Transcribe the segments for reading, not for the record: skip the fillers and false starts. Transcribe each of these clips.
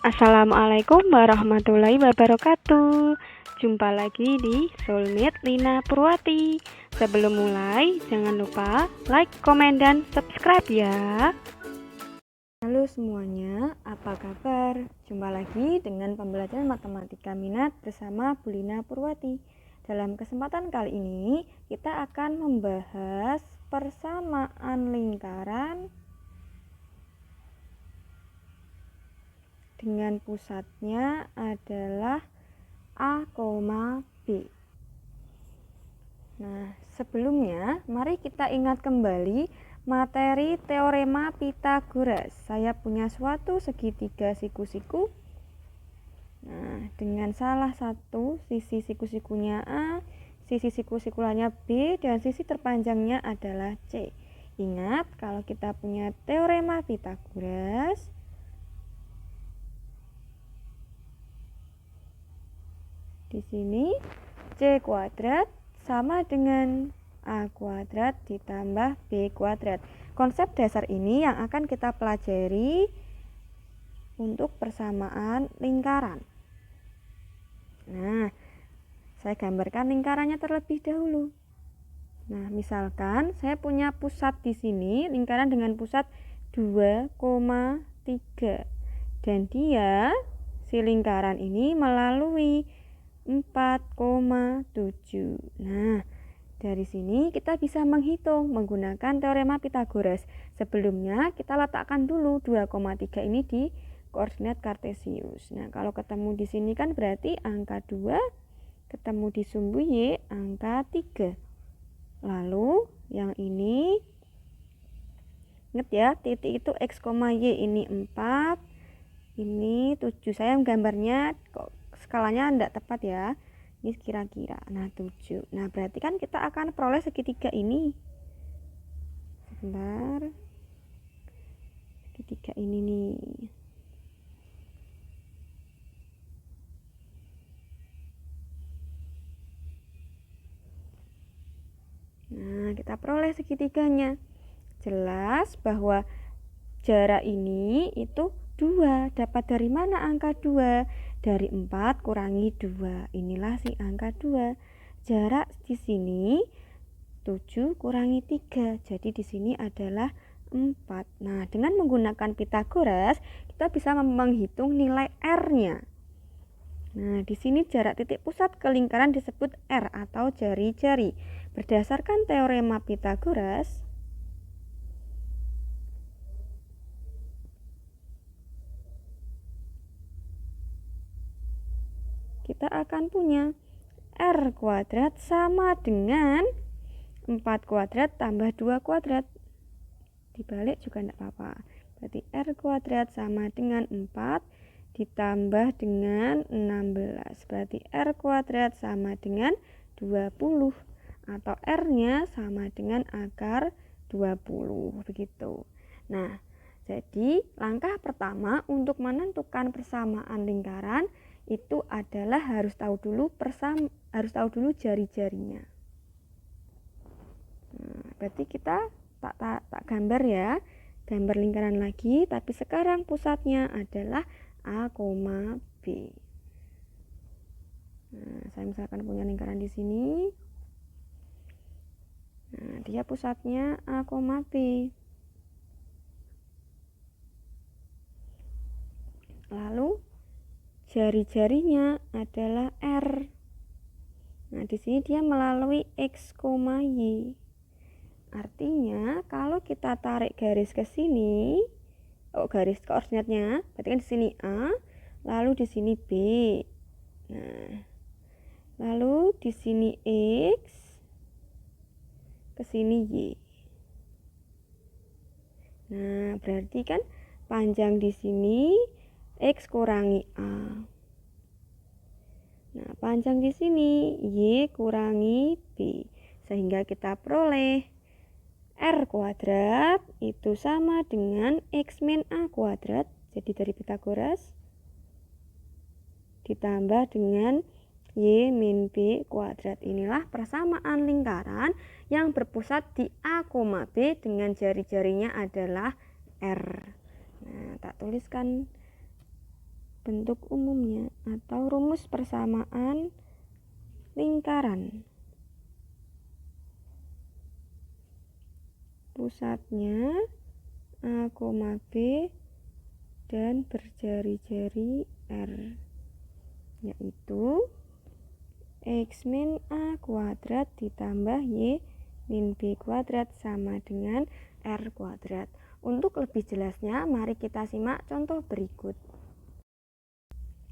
Assalamualaikum warahmatullahi wabarakatuh. Jumpa lagi di Soulmate Lina Purwati. Sebelum mulai, jangan lupa like, komen, dan subscribe ya. Halo semuanya, apa kabar? Jumpa lagi dengan pembelajaran matematika minat bersama Bu Lina Purwati. Dalam kesempatan kali ini, kita akan membahas persamaan lingkaran dengan pusatnya adalah A, B. Nah, sebelumnya mari kita ingat kembali materi teorema Pythagoras. Saya punya suatu segitiga siku-siku. Nah, dengan salah satu sisi siku-sikunya A, sisi siku-sikulannya B, dan sisi terpanjangnya adalah C. Ingat, kalau kita punya teorema Pythagoras, di sini C kuadrat sama dengan A kuadrat ditambah B kuadrat. Konsep dasar ini yang akan kita pelajari untuk persamaan lingkaran. Nah, saya gambarkan lingkarannya terlebih dahulu. Nah, misalkan saya punya pusat di sini, lingkaran dengan pusat 2,3. Dan dia, si lingkaran ini melalui 4,7. Nah, dari sini kita bisa menghitung menggunakan teorema Pythagoras. Sebelumnya kita letakkan dulu 2,3 ini di koordinat kartesius. Nah, kalau ketemu di sini kan berarti angka 2 ketemu di sumbu Y angka 3. Lalu yang ini, ingat ya, titik itu X, Y, ini 4, ini 7. Saya gambarnya kok skalanya tidak tepat ya, ini kira-kira. Nah, 7. Nah, berarti kan kita akan peroleh segitiga ini. Sebentar, segitiga ini nih. Nah, kita peroleh segitiganya. Jelas bahwa jarak ini itu 2. Dapat dari mana angka 2? Dari 4 kurangi 2. Inilah si angka 2. Jarak di sini 7 kurangi 3. Jadi di sini adalah 4. Nah, dengan menggunakan Pythagoras, kita bisa menghitung nilai R-nya. Nah, di sini jarak titik pusat ke lingkaran disebut R atau jari-jari. Berdasarkan teorema Pythagoras, kita akan punya R kuadrat sama dengan 4 kuadrat tambah 2 kuadrat. Dibalik juga tidak apa-apa. Berarti R kuadrat sama dengan 4 ditambah dengan 16. Berarti R kuadrat sama dengan 20. Atau R-nya sama dengan akar 20. Begitu. Nah, jadi langkah pertama untuk menentukan persamaan lingkaran itu adalah harus tahu dulu jari-jarinya. Nah, berarti kita tak gambar ya, gambar lingkaran lagi, tapi sekarang pusatnya adalah A, B. Nah, saya misalkan punya lingkaran di sini. Nah, dia pusatnya A, B. Lalu jari-jarinya adalah R. Nah, di sini dia melalui X, Y. Artinya kalau kita tarik garis ke sini, garis koordinatnya, berarti kan di sini A, lalu di sini B. Nah, lalu di sini X, ke sini Y. Nah, berarti kan panjang di sini X kurangi A. Nah, panjang di sini Y kurangi B. Sehingga kita peroleh R kuadrat itu sama dengan X min A kuadrat. Jadi dari Pythagoras ditambah dengan Y min B kuadrat. Inilah persamaan lingkaran yang berpusat di A, B dengan jari-jarinya adalah R. Nah, tak tuliskan bentuk umumnya atau rumus persamaan lingkaran. Pusatnya A, B dan berjari-jari R, yaitu X min A kuadrat ditambah Y min B kuadrat sama dengan R kuadrat. Untuk lebih jelasnya, mari kita simak contoh berikut.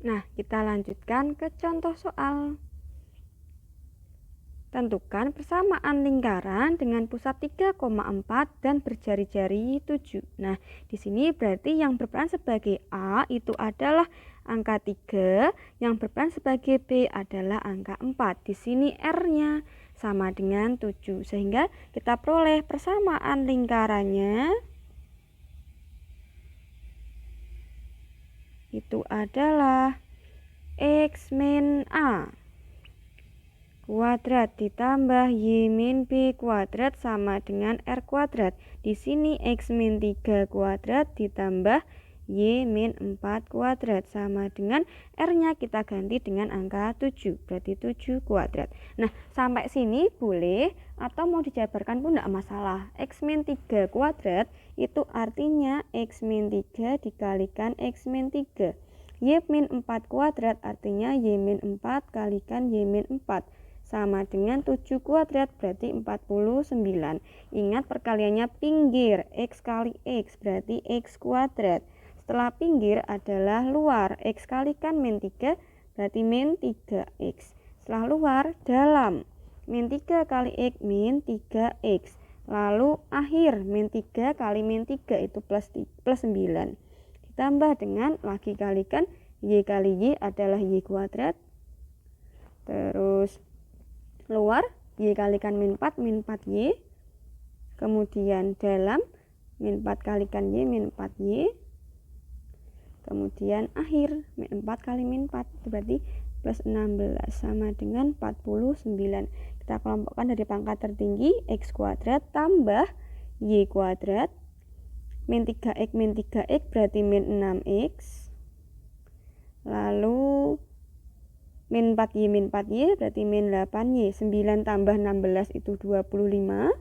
Nah, kita lanjutkan ke contoh soal. Tentukan persamaan lingkaran dengan pusat 3,4 dan berjari-jari 7. Nah, di sini berarti yang berperan sebagai A itu adalah angka 3, yang berperan sebagai B adalah angka 4. Di sini R-nya sama dengan 7, sehingga kita peroleh persamaan lingkarannya itu adalah X min A kuadrat ditambah Y min B kuadrat sama dengan R kuadrat. Di sini X min 3 kuadrat ditambah Y min 4 kuadrat sama dengan R-nya kita ganti dengan angka 7, berarti 7 kuadrat. Nah, sampai sini boleh atau mau dijabarkan pun tidak masalah. X min 3 kuadrat itu artinya X min 3 dikalikan X min 3. Y min 4 kuadrat artinya Y min 4 kalikan Y min 4 sama dengan 7 kuadrat, berarti 49. Ingat perkaliannya pinggir, X kali X berarti X kuadrat. Setelah pinggir adalah luar, X kalikan min 3 berarti min 3X. Setelah luar dalam, min 3 kali X min 3X. Lalu akhir, min 3 kali min 3 itu plus 9. Ditambah dengan lagi kalikan Y kali Y adalah Y kuadrat. Terus luar Y kalikan min 4Y. Kemudian dalam min 4 kalikan Y min 4Y. Kemudian akhir min 4 kali min 4 itu berarti plus 16 sama dengan 49. Kita kelompokkan dari pangkat tertinggi X kuadrat tambah Y kuadrat. Min 3X berarti min 6X. Lalu min 4Y berarti min 8Y. 9 tambah 16 itu 25.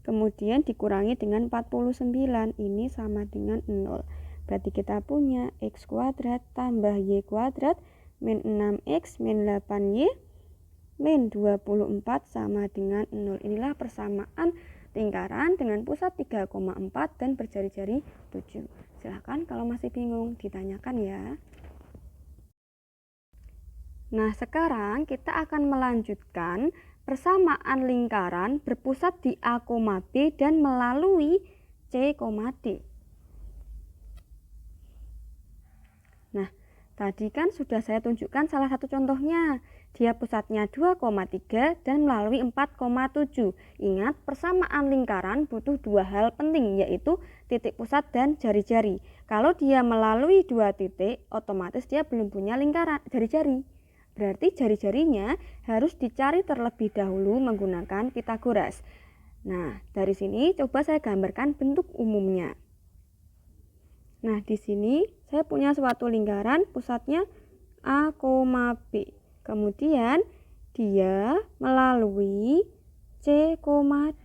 Kemudian dikurangi dengan 49. Ini sama dengan 0. Berarti kita punya X kuadrat tambah Y kuadrat min 6X min 8Y min 24 sama dengan 0. Inilah persamaan lingkaran dengan pusat 3,4 dan berjari-jari 7. Silahkan kalau masih bingung ditanyakan ya. Nah, sekarang kita akan melanjutkan persamaan lingkaran berpusat di A, B dan melalui C, D. Nah, tadi kan sudah saya tunjukkan salah satu contohnya. Dia pusatnya 2,3 dan melalui 4,7. Ingat, persamaan lingkaran butuh dua hal penting, yaitu titik pusat dan jari-jari. Kalau dia melalui dua titik, otomatis dia belum punya lingkaran jari-jari. Berarti jari-jarinya harus dicari terlebih dahulu menggunakan Pitagoras. Nah, dari sini coba saya gambarkan bentuk umumnya. Nah, di sini saya punya suatu lingkaran pusatnya A, B. Kemudian dia melalui C,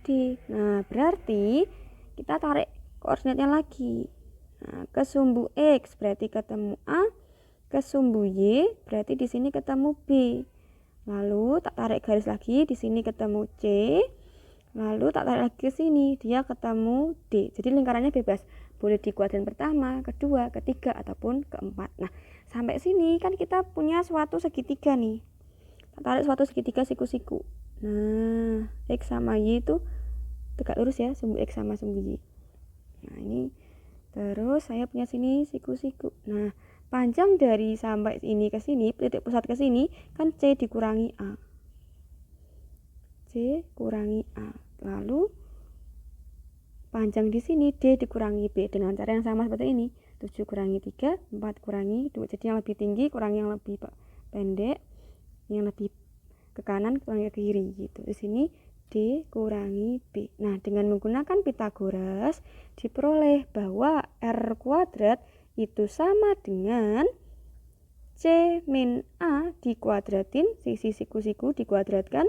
D. Nah, berarti kita tarik koordinatnya lagi. Nah, ke sumbu X berarti ketemu A, ke sumbu Y berarti di sini ketemu B. Lalu tak tarik garis lagi, di sini ketemu C. Lalu tak tarik lagi ke sini, dia ketemu D. Jadi lingkarannya bebas. Boleh di kuadran pertama, kedua, ketiga, ataupun keempat. Nah, sampai sini kan kita punya suatu segitiga nih. Tak tarik suatu segitiga siku-siku. Nah, X sama Y itu tegak lurus ya, sumbu X sama sumbu Y. Nah, ini terus saya punya sini siku-siku. Nah, panjang dari sampai ini ke sini, titik pusat ke sini, kan C dikurangi A. C kurangi A. Lalu panjang di sini D dikurangi B dengan cara yang sama seperti ini. 7 kurangi 3, 4 kurangi 2. Jadi yang lebih tinggi kurangi yang lebih pendek, yang lebih ke kanan kurangi ke kiri gitu. Di sini D kurangi B. Nah, dengan menggunakan Pitagoras diperoleh bahwa R kuadrat itu sama dengan C min A dikuadratin, sisi siku-siku dikuadratkan,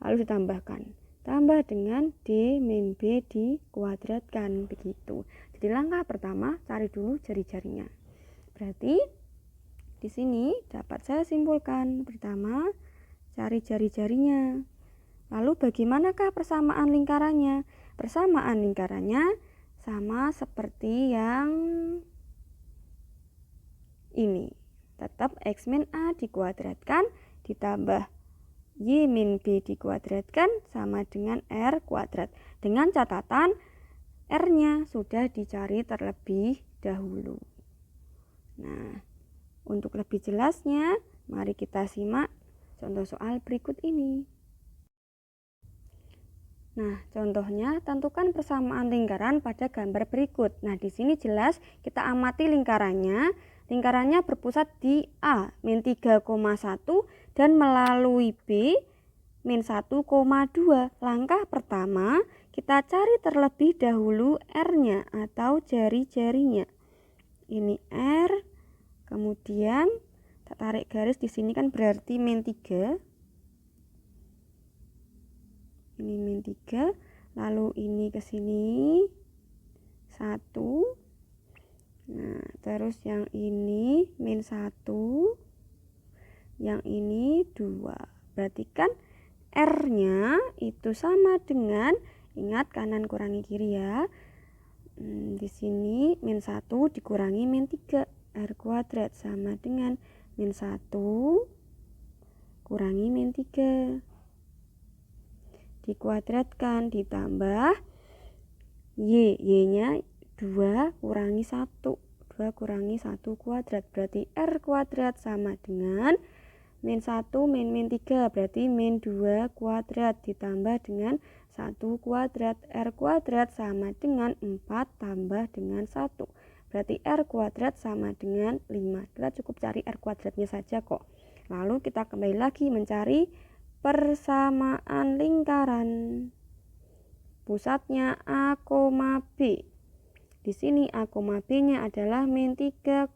lalu ditambahkan. Tambah dengan D min B dikuadratkan, begitu. Jadi langkah pertama, cari dulu jari-jarinya. Berarti di sini dapat saya simpulkan, pertama cari jari-jarinya. Lalu bagaimanakah persamaan lingkarannya? Persamaan lingkarannya sama seperti yang ini. Tetap X min A dikuadratkan ditambah Y min B dikuadratkan sama dengan R kuadrat. Dengan catatan R-nya sudah dicari terlebih dahulu. Nah, untuk lebih jelasnya, mari kita simak contoh soal berikut ini. Nah, contohnya tentukan persamaan lingkaran pada gambar berikut. Nah, di sini jelas kita amati lingkarannya. Lingkarannya berpusat di A min 3,1 dan melalui B min 1,2. Langkah pertama, kita cari terlebih dahulu R-nya atau jari-jarinya. Ini R, kemudian kita tarik garis di sini kan berarti min 3. Ini min 3, lalu ini ke sini 1. Nah, terus yang ini min 1, yang ini 2. Berarti kan R-nya itu sama dengan, ingat kanan kurangi kiri ya. Di sini min 1 dikurangi min 3, R kuadrat sama dengan min 1 kurangi min 3. Dikuadratkan ditambah Y-nya 2 kurangi 1. 2 kurangi 1 kuadrat. Berarti R kuadrat sama dengan min 1 min 3. Berarti min 2 kuadrat ditambah dengan 1 kuadrat. R kuadrat sama dengan 4 tambah dengan 1. Berarti R kuadrat sama dengan 5. Kita cukup cari R kuadratnya saja kok. Lalu kita kembali lagi mencari persamaan lingkaran. Pusatnya A, B. Di sini A, B-nya adalah min 3,1.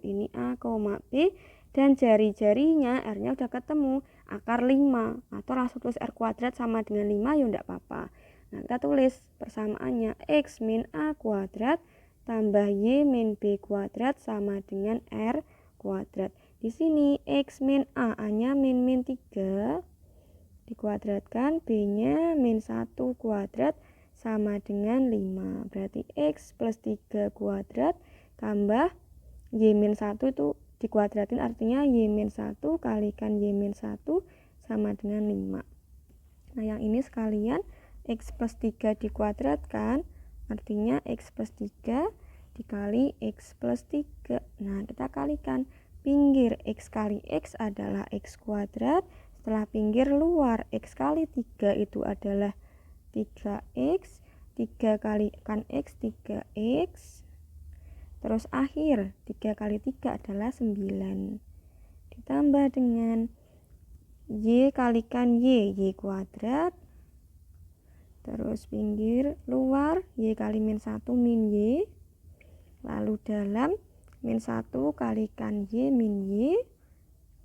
Ini A, B dan jari-jarinya R-nya udah ketemu, akar 5 atau langsung tulis R kuadrat sama dengan 5 ya enggak apa-apa. Nah, kita tulis persamaannya X min A kuadrat tambah Y min B kuadrat sama dengan R kuadrat. Di sini X min A-nya min 3 dikuadratkan, B-nya min 1 kuadrat sama dengan 5. Berarti X plus 3 kuadrat tambah Y min 1 itu dikuadratin, artinya Y min 1 kalikan Y min 1 sama dengan 5. Nah, yang ini sekalian X plus 3 dikuadratkan, artinya X plus 3 dikali X plus 3. Nah, kita kalikan. Pinggir X kali X adalah X kuadrat. Setelah pinggir luar X kali 3 itu adalah 3X. 3 kalikan X 3X. Terus akhir 3 kali 3 adalah 9. Ditambah dengan Y kalikan Y kuadrat. Terus pinggir luar Y kali min 1 min Y. Lalu dalam min 1 kalikan Y min Y.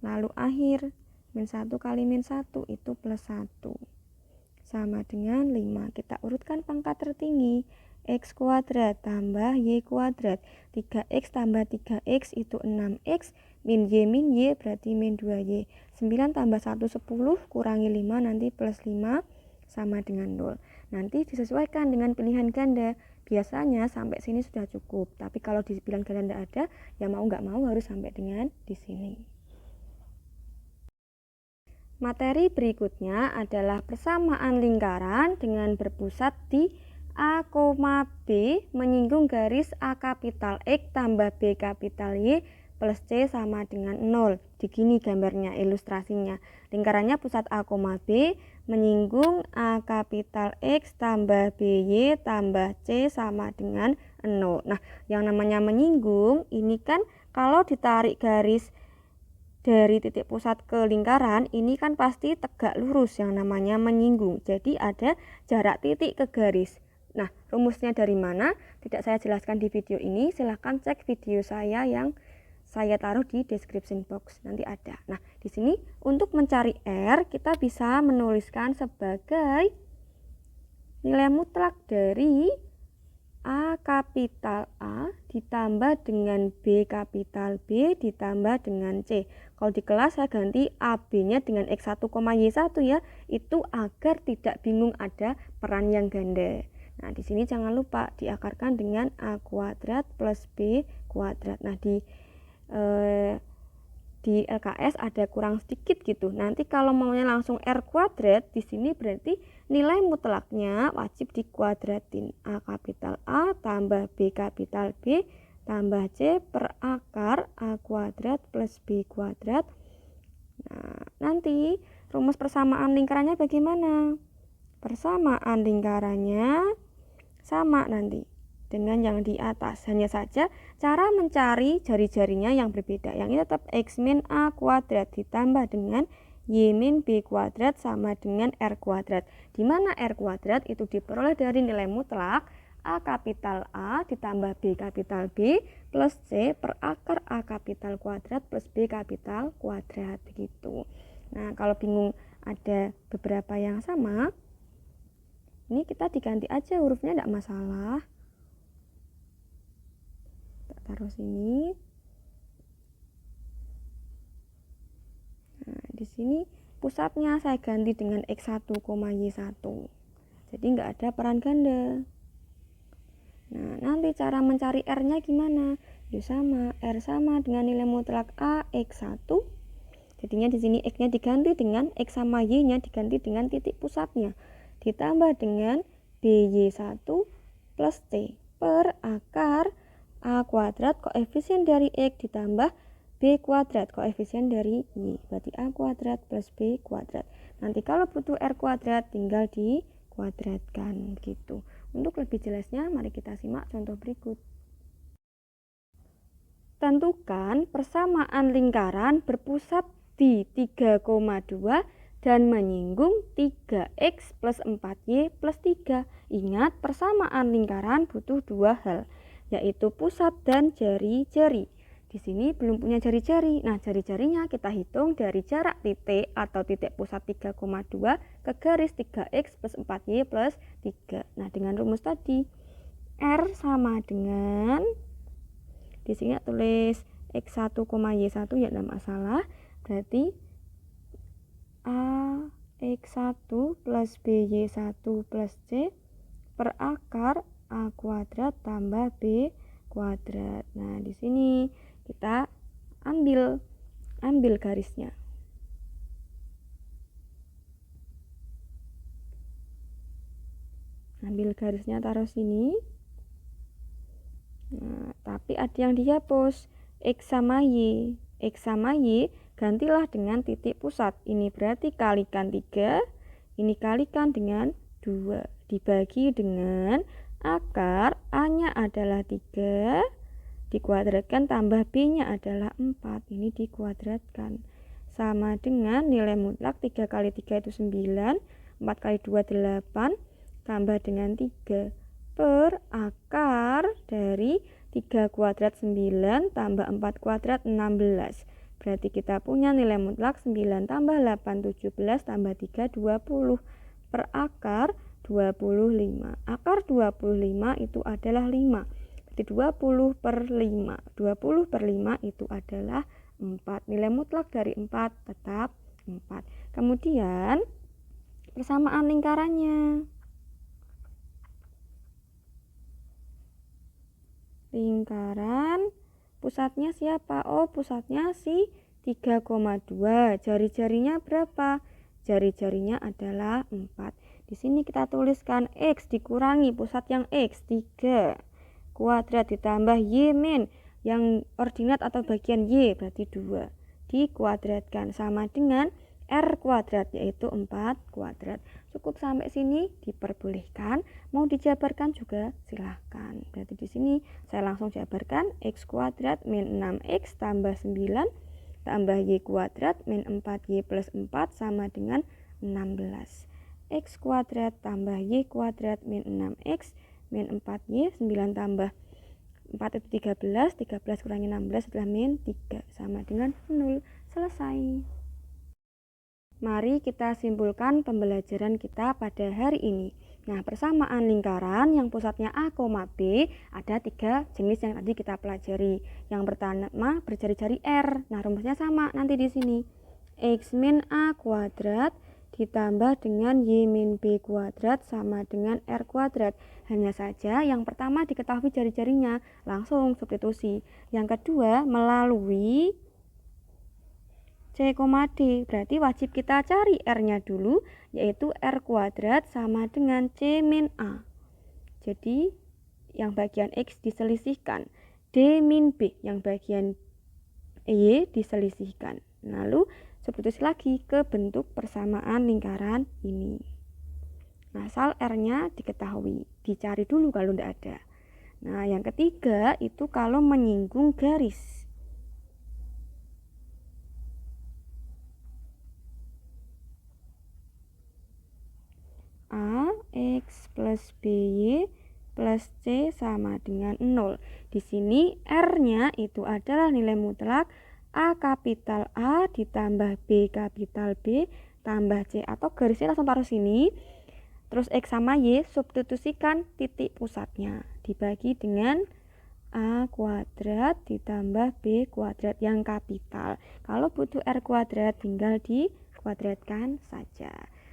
Lalu akhir min 1 kali min 1 itu plus 1. Sama dengan 5. Kita urutkan pangkat tertinggi. X kuadrat tambah Y kuadrat. 3X tambah 3X itu 6X. Min Y berarti min 2Y. 9 tambah 1 10 kurangi 5 nanti plus 5 sama dengan 0. Nanti disesuaikan dengan pilihan ganda. Biasanya sampai sini sudah cukup. Tapi kalau di pilihan ganda tidak ada, ya mau nggak mau harus sampai dengan di sini. Materi berikutnya adalah persamaan lingkaran dengan berpusat di A, B menyinggung garis A kapital X tambah B kapital Y plus C sama dengan 0. Begini gambarnya, ilustrasinya. Lingkarannya pusat A, B menyinggung A kapital X tambah BY tambah C sama dengan 0. Nah, yang namanya menyinggung ini kan kalau ditarik garis dari titik pusat ke lingkaran, ini kan pasti tegak lurus yang namanya menyinggung. Jadi ada jarak titik ke garis. Nah, rumusnya dari mana? Tidak saya jelaskan di video ini. Silahkan cek video saya yang saya taruh di description box, nanti ada. Nah, di sini untuk mencari R kita bisa menuliskan sebagai nilai mutlak dari A kapital A ditambah dengan B kapital B ditambah dengan C. Kalau di kelas saya ganti AB-nya dengan X1, Y1 ya, itu agar tidak bingung ada peran yang ganda. Nah, di sini jangan lupa diakarkan dengan A kuadrat plus B kuadrat. Nah, di LKS ada kurang sedikit gitu. Nanti kalau maunya langsung R kuadrat, di sini berarti nilai mutlaknya wajib dikuadratin. A kapital A tambah B kapital B tambah C per akar A kuadrat plus B kuadrat. Nah, nanti rumus persamaan lingkarannya bagaimana? Persamaan lingkarannya sama nanti dengan yang di atas, hanya saja cara mencari jari-jarinya yang berbeda. Yang ini tetap X min A kuadrat ditambah dengan Y min B kuadrat sama dengan R kuadrat, di mana R kuadrat itu diperoleh dari nilai mutlak A kapital A ditambah B kapital B plus C per akar A kapital kuadrat plus B kapital kuadrat gitu. Nah, kalau bingung ada beberapa yang sama, ini kita diganti aja hurufnya, tidak masalah. Taruh sini. Nah, di sini pusatnya saya ganti dengan X1, Y1. Jadi nggak ada peran ganda. Nah, nanti cara mencari R-nya gimana? Ya sama, R sama dengan nilai mutlak A X1. Jadinya di sini X-nya diganti dengan X sama Y-nya diganti dengan titik pusatnya. Ditambah dengan BY1 plus T per akar A kuadrat koefisien dari X ditambah B kuadrat koefisien dari Y. Berarti A kuadrat plus B kuadrat. Nanti kalau butuh R kuadrat tinggal dikuadratkan gitu. Untuk lebih jelasnya mari kita simak contoh berikut. Tentukan persamaan lingkaran berpusat di 3,2 dan menyinggung 3x plus 4y plus 3. Ingat, persamaan lingkaran butuh dua hal, yaitu pusat dan jari-jari. Di sini belum punya jari-jari. Nah, jari-jarinya kita hitung dari jarak titik atau titik pusat 3,2 ke garis 3x plus 4y plus 3. Nah, dengan rumus tadi, R sama dengan, di sini tulis X1, Y1 ya tidak masalah. Berarti A X1 plus BY1 plus C per akar A kuadrat tambah B kuadrat. Nah, di sini kita ambil garisnya. Ambil garisnya, taruh sini. Nah, tapi ada yang dihapus. X sama Y. X sama Y gantilah dengan titik pusat. Ini berarti kalikan 3. Ini kalikan dengan 2. Dibagi dengan akar A-nya adalah 3. Dikuadratkan tambah B-nya adalah 4. Ini dikuadratkan. Sama dengan nilai mutlak 3 kali 3 itu 9. 4 kali 2 8. Tambah dengan 3. Per akar dari 3 kuadrat 9 tambah 4 kuadrat 16. Berarti kita punya nilai mutlak 9 tambah 8 17 tambah 3 20 per akar 25. Akar 25 itu adalah 5. Berarti 20 per 5. 20 per 5 itu adalah 4. Nilai mutlak dari 4 tetap 4. Kemudian persamaan lingkarannya. Lingkaran pusatnya siapa? Oh, pusatnya si 3,2. Jari-jarinya berapa? Jari-jarinya adalah 4. Di sini kita tuliskan X dikurangi pusat yang X 3 kuadrat ditambah Y min yang ordinat atau bagian Y berarti 2 dikuadratkan sama dengan R kuadrat yaitu 4 kuadrat. Cukup sampai sini diperbolehkan. Mau dijabarkan juga silahkan. Berarti di sini saya langsung jabarkan X kuadrat min 6X tambah 9 tambah Y kuadrat min 4Y plus 4 sama dengan 16. X kuadrat tambah Y kuadrat min 6X min 4Y 9 tambah 4 itu 13, 13 kurangi 16 adalah min 3, sama dengan 0. Selesai. Mari kita simpulkan pembelajaran kita pada hari ini. Nah, persamaan lingkaran yang pusatnya A, B ada 3 jenis yang tadi kita pelajari. Yang pertama berjari-jari R. Nah, rumusnya sama nanti di sini. X min A kuadrat ditambah dengan Y min B kuadrat sama dengan R kuadrat. Hanya saja yang pertama diketahui jari-jarinya, langsung substitusi. Yang kedua melalui C, D, berarti wajib kita cari R-nya dulu, yaitu R kuadrat sama dengan C min A. Jadi yang bagian X diselisihkan, D min B yang bagian Y diselisihkan. Lalu substitusi lagi ke bentuk persamaan lingkaran ini. Nah, asal R-nya diketahui, dicari dulu kalau tidak ada. Nah, yang ketiga itu kalau menyinggung garis. A, X plus BY plus C sama dengan 0. Di sini R-nya itu adalah nilai mutlak A kapital A ditambah B kapital B tambah C, atau garisnya langsung taruh sini. Terus X sama Y substitusikan titik pusatnya, dibagi dengan A kuadrat ditambah B kuadrat yang kapital. Kalau butuh R kuadrat tinggal dikuadratkan saja.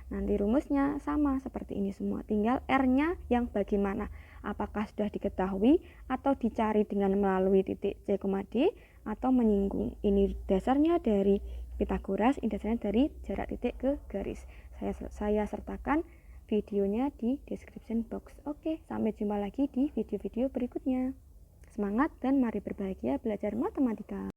Nanti rumusnya sama seperti ini semua, tinggal R-nya yang bagaimana, apakah sudah diketahui atau dicari dengan melalui titik C, D atau menyinggung. Ini dasarnya dari Pitagoras, ini dasarnya dari jarak titik ke garis. Saya sertakan videonya di description box. Oke, sampai jumpa lagi di video-video berikutnya. Semangat dan mari berbahagia belajar matematika.